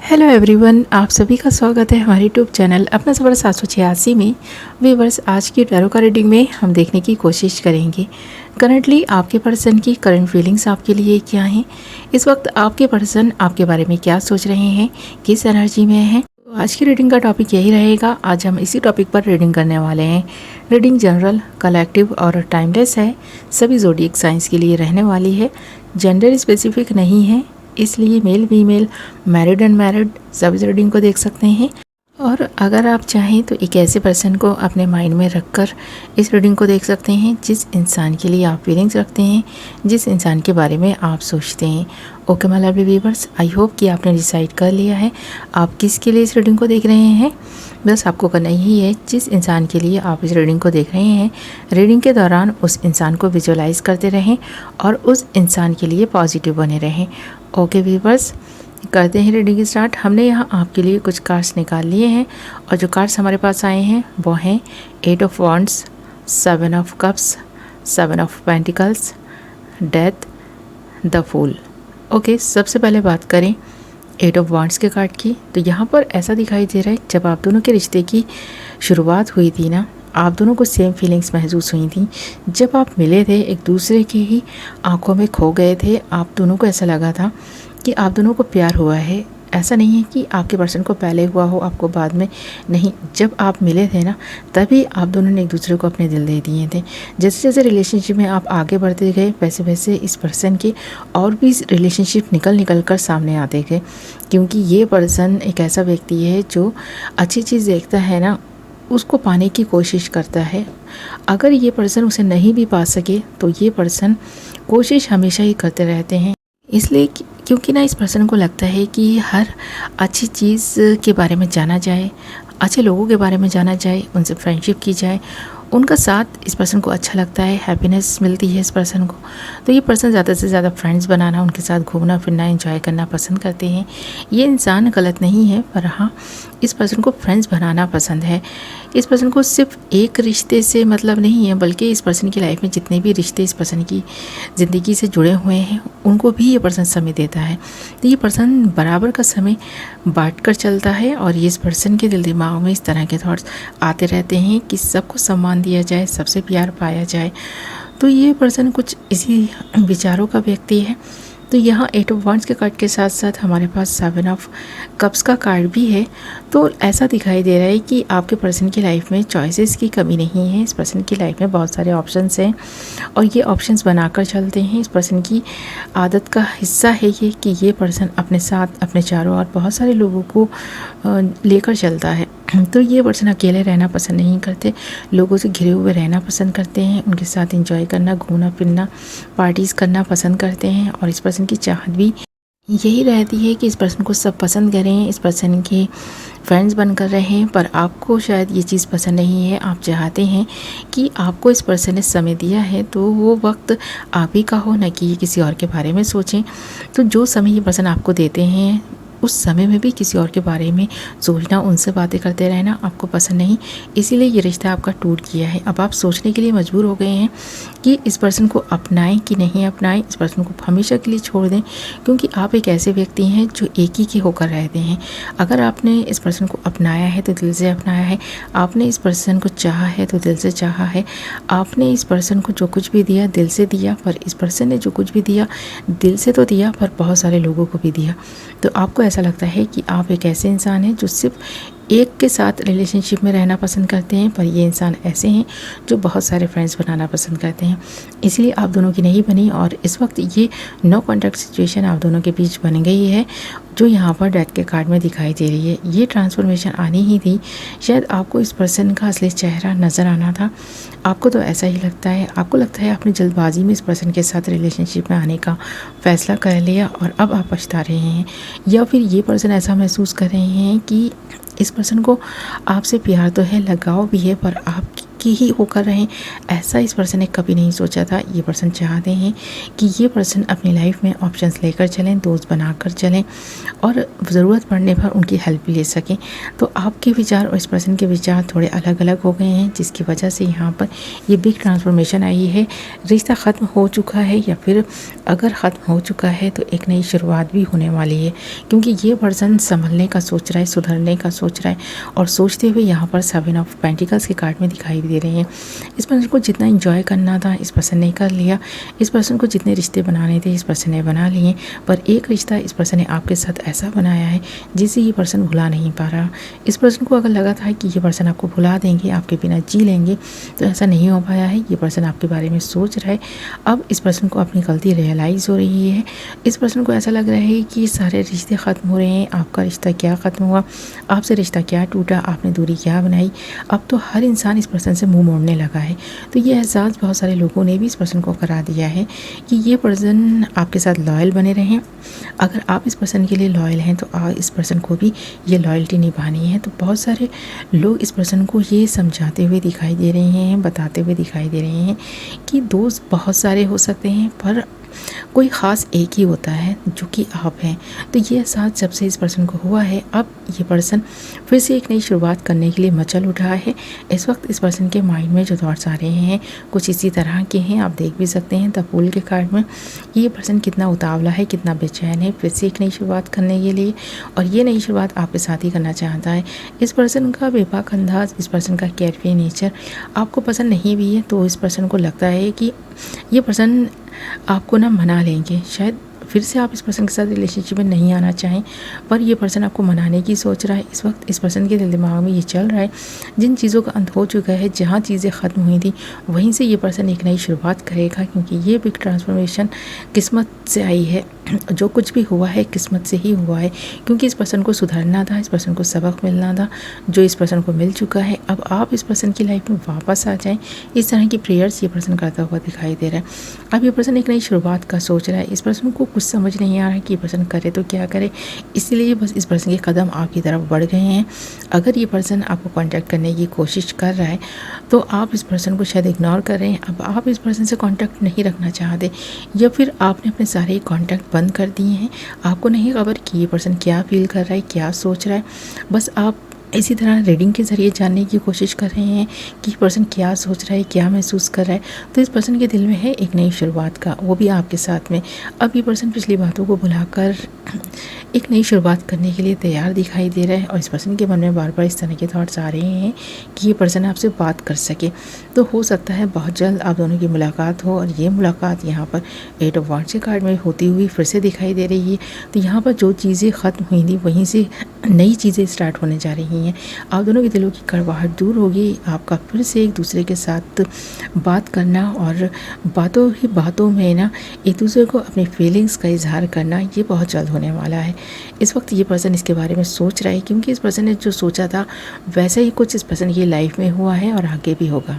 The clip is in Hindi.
हेलो एवरीवन, आप सभी का स्वागत है हमारे यूट्यूब चैनल अपना सफ़र 786 में। व्यूअर्स, आज की टैरो का रीडिंग में हम देखने की कोशिश करेंगे करंटली आपके पर्सन की करंट फीलिंग्स आपके लिए क्या हैं। इस वक्त आपके पर्सन आपके बारे में क्या सोच रहे हैं, किस एनर्जी में हैं। आज की रीडिंग का टॉपिक यही रहेगा। आज हम इसी टॉपिक पर रीडिंग करने वाले हैं। रीडिंग जनरल, कलेक्टिव और टाइमलेस है। सभी ज़ोडिएक साइंस के लिए रहने वाली है। जेंडर स्पेसिफिक नहीं है, इसलिए मेल फीमेल, मैरिड अनमैरिड सभी रीडिंग को देख सकते हैं। और अगर आप चाहें तो एक ऐसे पर्सन को अपने माइंड में रखकर इस रीडिंग को देख सकते हैं जिस इंसान के लिए आप फीलिंग्स रखते हैं, जिस इंसान के बारे में आप सोचते हैं। Okay my lovely viewers, I hope कि आपने डिसाइड कर लिया है आप किसके लिए इस रीडिंग को देख रहे हैं। बस आपको करना ही है, जिस इंसान के लिए आप इस रीडिंग को देख रहे हैं, रीडिंग के दौरान उस इंसान को विजुअलाइज करते रहें और उस इंसान के लिए पॉजिटिव बने रहें। ओके व्यूअर्स, करते हैं रीडिंग स्टार्ट। हमने यहाँ आपके लिए कुछ कार्ड्स निकाल लिए हैं और जो कार्ड्स हमारे पास आए हैं वो हैं 8 of wands, 7 of cups, 7 of pentacles, death, the fool. Okay, सबसे पहले बात करें 8 ऑफ वॉन्ड्स के कार्ड की, तो यहाँ पर ऐसा दिखाई दे रहा है जब आप दोनों के रिश्ते की शुरुआत हुई थी ना, आप दोनों को सेम फीलिंग्स महसूस हुई थी। जब आप मिले थे, एक दूसरे की ही आंखों में खो गए थे। आप दोनों को ऐसा लगा था कि आप दोनों को प्यार हुआ है। ऐसा नहीं है कि आपके पर्सन को पहले हुआ हो, आपको बाद में नहीं। जब आप मिले थे ना, तभी आप दोनों ने एक दूसरे को अपने दिल दे दिए थे। जैसे जैसे रिलेशनशिप में आप आगे बढ़ते गए, वैसे वैसे इस पर्सन के और भी रिलेशनशिप निकल कर सामने आते गए, क्योंकि ये पर्सन एक ऐसा व्यक्ति है जो अच्छी चीज़ देखता है ना, उसको पाने की कोशिश करता है। अगर ये पर्सन उसे नहीं भी पा सके तो ये पर्सन कोशिश हमेशा ही करते रहते हैं। इसलिए क्योंकि ना इस पर्सन को लगता है कि हर अच्छी चीज़ के बारे में जाना जाए, अच्छे लोगों के बारे में जाना जाए, उनसे फ्रेंडशिप की जाए, उनका साथ इस पर्सन को अच्छा लगता है, हैप्पीनेस मिलती है इस पर्सन को। तो ये पर्सन ज़्यादा से ज़्यादा फ्रेंड्स बनाना, उनके साथ घूमना फिरना, एंजॉय करना पसंद करते हैं। ये इंसान गलत नहीं है, पर हाँ, इस पर्सन को फ्रेंड्स बनाना पसंद है। इस पर्सन को सिर्फ एक रिश्ते से मतलब नहीं है, बल्कि इस पर्सन की लाइफ में जितने भी रिश्ते इस पर्सन की ज़िंदगी से जुड़े हुए हैं, उनको भी ये पर्सन समय देता है। तो ये पर्सन बराबर का समय बांट कर चलता है और ये इस पर्सन के दिल दिमाग में इस तरह के थॉट्स आते रहते हैं कि सबको सम्मान दिया जाए, सबसे प्यार पाया जाए। तो ये पर्सन कुछ इसी विचारों का व्यक्ति है। तो यहाँ 8 ऑफ वॉन्ड्स के कार्ड के साथ साथ हमारे पास 7 ऑफ कप्स का कार्ड भी है। तो ऐसा दिखाई दे रहा है कि आपके पर्सन की लाइफ में चॉइसेस की कमी नहीं है। इस पर्सन की लाइफ में बहुत सारे ऑप्शंस हैं और ये ऑप्शंस बनाकर चलते हैं। इस पर्सन की आदत का हिस्सा है ये कि ये पर्सन अपने साथ अपने चारों ओर बहुत सारे लोगों को लेकर चलता है। तो ये पर्सन अकेले रहना पसंद नहीं करते, लोगों से घिरे हुए रहना पसंद करते हैं, उनके साथ एंजॉय करना, घूमना फिरना, पार्टीज़ करना पसंद करते हैं। और इस पर्सन की चाहत भी यही रहती है कि इस पर्सन को सब पसंद करें, इस पर्सन के फ्रेंड्स बनकर रहें। पर आपको शायद ये चीज़ पसंद नहीं है। आप चाहते हैं कि आपको इस पर्सन ने समय दिया है तो वो वक्त आप ही का हो, न कि किसी और के बारे में सोचें। तो जो समय ये पर्सन आपको देते हैं, उस समय में भी किसी और के बारे में सोचना, उनसे बातें करते रहना आपको पसंद नहीं। इसीलिए ये रिश्ता आपका टूट गया है। अब आप सोचने के लिए मजबूर हो गए हैं कि इस पर्सन को अपनाएं कि नहीं अपनाएं, इस पर्सन को हमेशा के लिए छोड़ दें, क्योंकि आप एक ऐसे व्यक्ति हैं जो एक ही के होकर रहते हैं। अगर आपने इस पर्सन को अपनाया है तो दिल से अपनाया है, आपने इस पर्सन को चाहा है तो दिल से चाहा है, आपने इस पर्सन को जो कुछ भी दिया दिल से दिया। पर इस पर्सन ने जो कुछ भी दिया दिल से तो दिया, पर बहुत सारे लोगों को भी दिया। तो आपको ऐसा लगता है कि आप एक ऐसे इंसान हैं जो सिर्फ एक के साथ रिलेशनशिप में रहना पसंद करते हैं, पर ये इंसान ऐसे हैं जो बहुत सारे फ्रेंड्स बनाना पसंद करते हैं। इसलिए आप दोनों की नहीं बनी और इस वक्त ये नो कॉन्टैक्ट सिचुएशन आप दोनों के बीच बन गई है, जो यहाँ पर डेथ के कार्ड में दिखाई दे रही है। ये ट्रांसफॉर्मेशन आनी ही थी। शायद आपको इस पर्सन का असली चेहरा नज़र आना था। आपको तो ऐसा ही लगता है। आपको लगता है आपने जल्दबाजी में इस पर्सन के साथ रिलेशनशिप में आने का फ़ैसला कर लिया और अब आप पछता रहे हैं, या फिर ये पर्सन ऐसा महसूस कर रहे हैं कि इस पर्सन को आपसे प्यार तो है, लगाव भी है, पर की ही होकर रहें, ऐसा इस पर्सन ने कभी नहीं सोचा था। ये पर्सन चाहते हैं कि ये पर्सन अपनी लाइफ में ऑप्शंस लेकर चलें, दोस्त बनाकर चलें और ज़रूरत पड़ने पर उनकी हेल्प भी ले सकें। तो आपके विचार और इस पर्सन के विचार थोड़े अलग अलग हो गए हैं, जिसकी वजह से यहाँ पर ये बिग ट्रांसफॉर्मेशन आई है। रिश्ता ख़त्म हो चुका है या फिर अगर ख़त्म हो चुका है तो एक नई शुरुआत भी होने वाली है, क्योंकि ये पर्सन संभलने का सोच रहा है, सुधरने का सोच रहा है और सोचते हुए यहाँ पर 7 ऑफ पेंटिकल्स के कार्ड में दिखाई दे रहे हैं। इस पर्सन को जितना एंजॉय करना था इस पर्सन ने कर लिया। इस पर्सन को जितने रिश्ते बनाने थे इस पर्सन ने बना लिए, पर एक रिश्ता इस पर्सन ने आपके साथ ऐसा बनाया है जिसे ये पर्सन भुला नहीं पा रहा। इस पर्सन को अगर लगा था कि ये पर्सन आपको भुला देंगे, आपके बिना जी लेंगे, तो ऐसा नहीं हो पाया है। ये पर्सन आपके बारे में सोच रहा है। अब इस पर्सन को अपनी गलती रियलाइज़ हो रही है। इस पर्सन को ऐसा लग रहा है कि सारे रिश्ते ख़त्म हो रहे हैं। आपका रिश्ता क्या ख़त्म हुआ, आपसे रिश्ता क्या टूटा, आपने दूरी क्या बनाई। अब तो हर इंसान इस पर्सन से मुंह मोड़ने लगा है। तो ये एहसास बहुत सारे लोगों ने भी इस पर्सन को करा दिया है कि ये पर्सन आपके साथ लॉयल बने रहें। अगर आप इस पर्सन के लिए लॉयल हैं तो इस पर्सन को भी ये लॉयल्टी निभानी है। तो बहुत सारे लोग इस पर्सन को ये समझाते हुए दिखाई दे रहे हैं, बताते हुए दिखाई दे रहे हैं कि दोस्त बहुत सारे हो सकते हैं पर कोई ख़ास एक ही होता है जो कि आप हैं। तो ये एहसास जब से इस पर्सन को हुआ है, अब ये पर्सन फिर से एक नई शुरुआत करने के लिए मचल उठा है। इस वक्त इस पर्सन के माइंड में जो थॉट्स आ रहे हैं कुछ इसी तरह के हैं। आप देख भी सकते हैं द फूल के कार्ड में ये पर्सन कितना उतावला है, कितना बेचैन है फिर से एक नई शुरुआत करने के लिए, और ये नई शुरुआत आपके साथ ही करना चाहता है। इस पर्सन का बेबाक अंदाज, इस पर्सन का केयरफ्री नेचर आपको पसंद नहीं भी है, तो इस पर्सन को लगता है कि ये पर्सन आपको ना मना लेंगे। शायद फिर से आप इस पर्सन के साथ रिलेशनशिप में नहीं आना चाहें, पर ये पर्सन आपको मनाने की सोच रहा है। इस वक्त इस पर्सन के दिल दिमाग में ये चल रहा है जिन चीज़ों का अंत हो चुका है, जहाँ चीज़ें ख़त्म हुई थी वहीं से ये पर्सन एक नई शुरुआत करेगा, क्योंकि ये बिग ट्रांसफॉर्मेशन किस्मत से आई है। जो कुछ भी हुआ है किस्मत से ही हुआ है, क्योंकि इस पर्सन को सुधरना था, इस पर्सन को सबक मिलना था जो इस पर्सन को मिल चुका है। अब आप इस पर्सन की लाइफ में वापस आ जाएं, इस तरह की प्रेयर्स ये पर्सन करता हुआ दिखाई दे रहा है। अब ये पर्सन एक नई शुरुआत का सोच रहा है। इस पर्सन को कुछ समझ नहीं आ रहा है कि ये पर्सन करे तो क्या करे, इसलिए बस इस पर्सन के कदम आपकी तरफ बढ़ गए हैं। अगर ये पर्सन आपको कांटेक्ट करने की कोशिश कर रहा है तो आप इस पर्सन को शायद इग्नोर कर रहे हैं। अब आप इस पर्सन से कांटेक्ट नहीं रखना चाहते, या फिर आपने अपने सारे कांटेक्ट बंद कर दिए हैं। आपको नहीं खबर कि ये पर्सन क्या फील कर रहा है, क्या सोच रहा है। बस आप इसी तरह रीडिंग के ज़रिए जानने की कोशिश कर रहे हैं कि पर्सन क्या सोच रहा है, क्या महसूस कर रहा है। तो इस पर्सन के दिल में है एक नई शुरुआत का, वो भी आपके साथ में। अब ये पर्सन पिछली बातों को भुलाकर एक नई शुरुआत करने के लिए तैयार दिखाई दे रहा है, और इस पर्सन के मन में बार बार इस तरह के थॉट्स आ रहे हैं कि ये पर्सन आपसे बात कर सके। तो हो सकता है बहुत जल्द आप दोनों की मुलाकात हो, और ये मुलाकात यहाँ पर 8 ऑफ वांड्स के कार्ड में होती हुई फिर से दिखाई दे रही है। तो यहाँ पर जो चीज़ें ख़त्म हुई थी वहीं से नई चीज़ें स्टार्ट होने जा रही हैं। आप दोनों के दिलों की कड़वाहट दूर होगी, आपका फिर से एक दूसरे के साथ बात करना और बातों ही बातों में ना एक दूसरे को अपनी फीलिंग्स का इजहार करना, ये बहुत जल्द होने वाला है। इस वक्त ये पर्सन इसके बारे में सोच रहा है, क्योंकि इस पर्सन ने जो सोचा था वैसा ही कुछ इस पर्सन की लाइफ में हुआ है और आगे भी होगा।